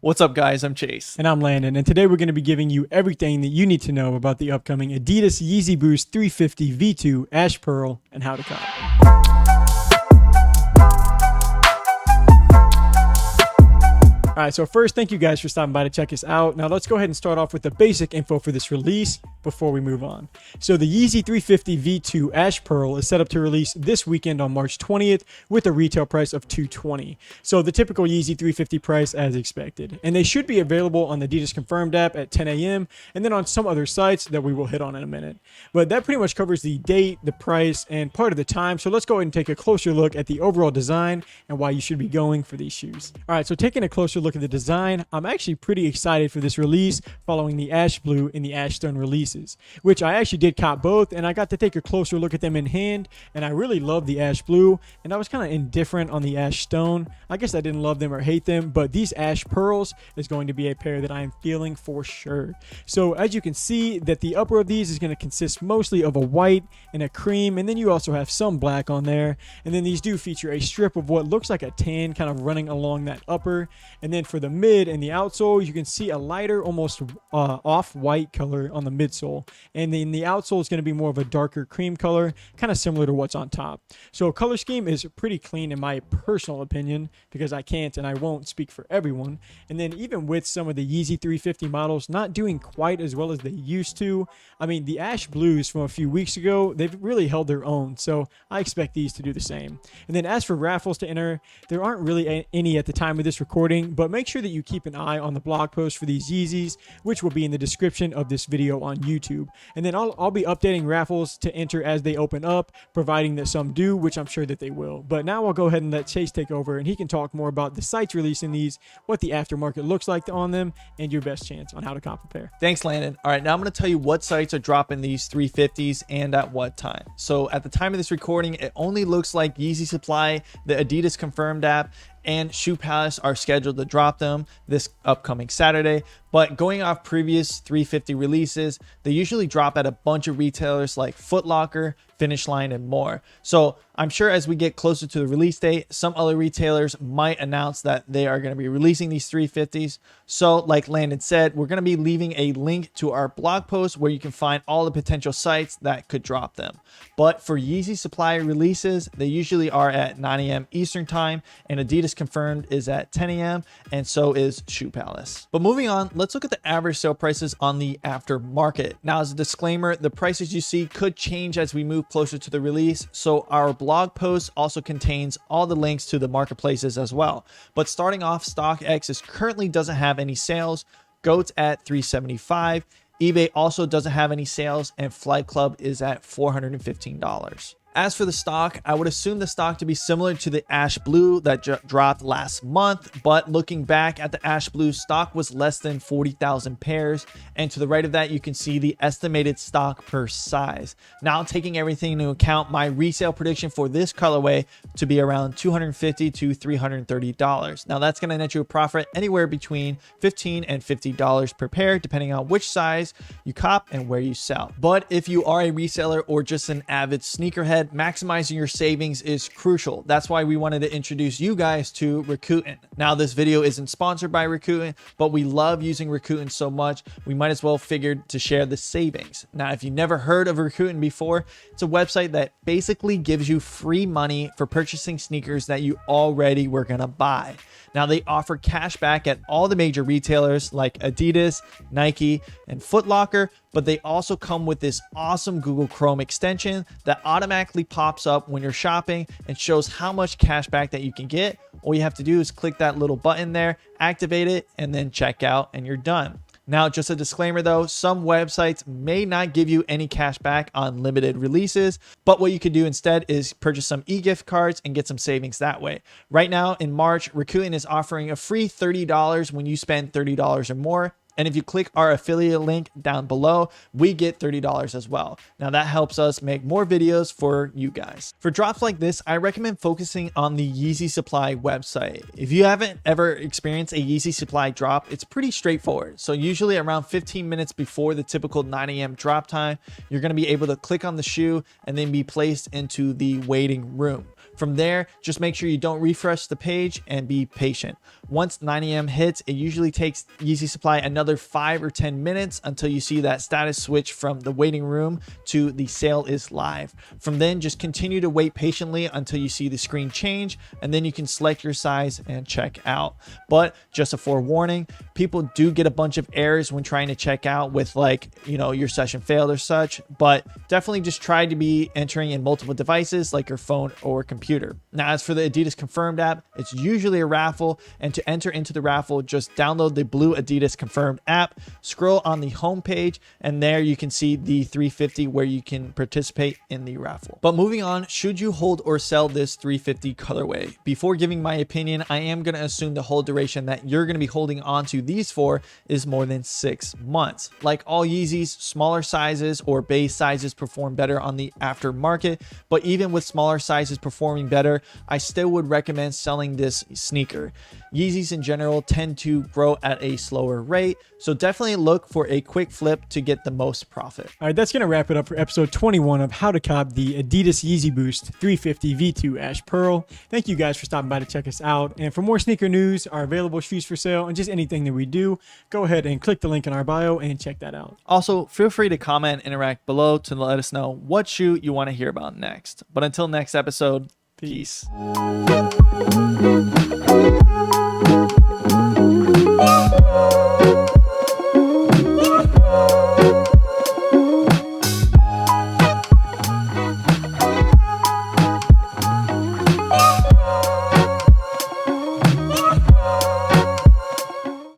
What's up, guys? I'm Chase. And I'm Landon, and today we're going to be giving you everything that you need to know about the upcoming Adidas Yeezy Boost 350 V2 Ash Pearl and how to cop. All right, so first, thank you guys for stopping by to check us out. Now let's go ahead and start off with the basic info for this release before we move on. So the Yeezy 350 V2 Ash Pearl is set up to release this weekend on March 20th with a retail price of $220. So the typical Yeezy 350 price as expected. And they should be available on the Adidas Confirmed app at 10 a.m. and then on some other sites that we will hit on in a minute. But that pretty much covers the date, the price, and part of the time. So let's go ahead and take a closer look at the overall design and why you should be going for these shoes. All right, so taking a closer look at the design, I'm actually pretty excited for this release following the Ash Blue and the Ash Stone releases, which I actually did cop both, and I got to take a closer look at them in hand, and I really love the Ash Blue, and I was kind of indifferent on the Ash Stone. I guess I didn't love them or hate them, but these Ash Pearls is going to be a pair that I am feeling for sure. So as you can see, that the upper of these is going to consist mostly of a white and a cream, and then you also have some black on there, and then these do feature a strip of what looks like a tan kind of running along that upper, and then for the mid and the outsole, you can see a lighter, almost off-white color on the midsole, and then the outsole is going to be more of a darker cream color, kind of similar to what's on top. So color scheme is pretty clean in my personal opinion, because I can't and I won't speak for everyone. And then even with some of the Yeezy 350 models not doing quite as well as they used to, I mean, the Ash Blues from a few weeks ago, they've really held their own, so I expect these to do the same. And then as for raffles to enter, there aren't really any at the time of this recording, but make sure that you keep an eye on the blog post for these Yeezys, which will be in the description of this video on YouTube. And then I'll be updating raffles to enter as they open up, providing that some do, which I'm sure that they will. But now I'll go ahead and let Chase take over, and he can talk more about the sites releasing these, what the aftermarket looks like on them, and your best chance on how to cop a pair. Thanks, Landon. All right, now I'm going to tell you what sites are dropping these 350s and at what time. So at the time of this recording, it only looks like Yeezy Supply, the Adidas Confirmed app, and Shoe Palace are scheduled to drop them this upcoming Saturday. But going off previous 350 releases, they usually drop at a bunch of retailers like Foot Locker, Finish Line, and more. So I'm sure as we get closer to the release date, some other retailers might announce that they are going to be releasing these 350s. So like Landon said, we're going to be leaving a link to our blog post where you can find all the potential sites that could drop them. But for Yeezy Supply releases, they usually are at 9 a.m. Eastern time, and Adidas Confirmed is at 10 a.m. and so is Shoe Palace. But moving on, let's look at the average sale prices on the aftermarket. Now, as a disclaimer, the prices you see could change as we move closer to the release, so our blog post also contains all the links to the marketplaces as well. But starting off, StockX currently doesn't have any sales, GOAT's at $375, eBay also doesn't have any sales, and Flight Club is at $415. As for the stock, I would assume the stock to be similar to the Ash Blue that dropped last month, but looking back at the Ash Blue, stock was less than 40,000 pairs, and to the right of that, you can see the estimated stock per size. Now, taking everything into account, my resale prediction for this colorway to be around $250 to $330. Now, that's going to net you a profit anywhere between $15 and $50 per pair, depending on which size you cop and where you sell. But if you are a reseller or just an avid sneakerhead, maximizing your savings is crucial. That's why we wanted to introduce you guys to Rakuten. Now, this video isn't sponsored by Rakuten, but we love using Rakuten so much, we might as well figure to share the savings. Now, if you've never heard of Rakuten before, it's a website that basically gives you free money for purchasing sneakers that you already were gonna buy. Now, they offer cash back at all the major retailers like Adidas, Nike, and Foot Locker, but they also come with this awesome Google Chrome extension that automatically pops up when you're shopping and shows how much cash back that you can get. All you have to do is click that little button there, activate it, and then check out, and you're done. Now, just a disclaimer though, some websites may not give you any cash back on limited releases, but what you could do instead is purchase some e-gift cards and get some savings that way. Right now in March, Rakuten is offering a free $30 when you spend $30 or more. And if you click our affiliate link down below, we get $30 as well. Now that helps us make more videos for you guys. For drops like this, I recommend focusing on the Yeezy Supply website. If you haven't ever experienced a Yeezy Supply drop, it's pretty straightforward. So usually around 15 minutes before the typical 9 a.m. drop time, you're gonna be able to click on the shoe and then be placed into the waiting room. From there, just make sure you don't refresh the page and be patient. Once 9 a.m. hits, it usually takes Yeezy Supply another 5 or 10 minutes until you see that status switch from the waiting room to the sale is live. From then, just continue to wait patiently until you see the screen change, and then you can select your size and check out. But just a forewarning, people do get a bunch of errors when trying to check out with, like, you know, your session failed or such, but definitely just try to be entering in multiple devices like your phone or computer. Now, as for the Adidas Confirmed app, it's usually a raffle, and to enter into the raffle, just download the blue Adidas Confirmed app, scroll on the home page, and there you can see the 350 where you can participate in the raffle. But moving on, should you hold or sell this 350 colorway? Before giving my opinion, I am going to assume the whole duration that you're going to be holding on to these for is more than 6 months. Like all Yeezys, smaller sizes or base sizes perform better on the aftermarket, but even with smaller sizes performing better, I still would recommend selling this sneaker. Yeezys in general tend to grow at a slower rate, so definitely look for a quick flip to get the most profit. All right, that's going to wrap it up for episode 21 of how to cop the Adidas Yeezy Boost 350 V2 Ash Pearl. Thank you guys for stopping by to check us out. And for more sneaker news, our available shoes for sale, and just anything that we do, go ahead and click the link in our bio and check that out. Also, feel free to comment and interact below to let us know what shoe you want to hear about next. But until next episode, peace.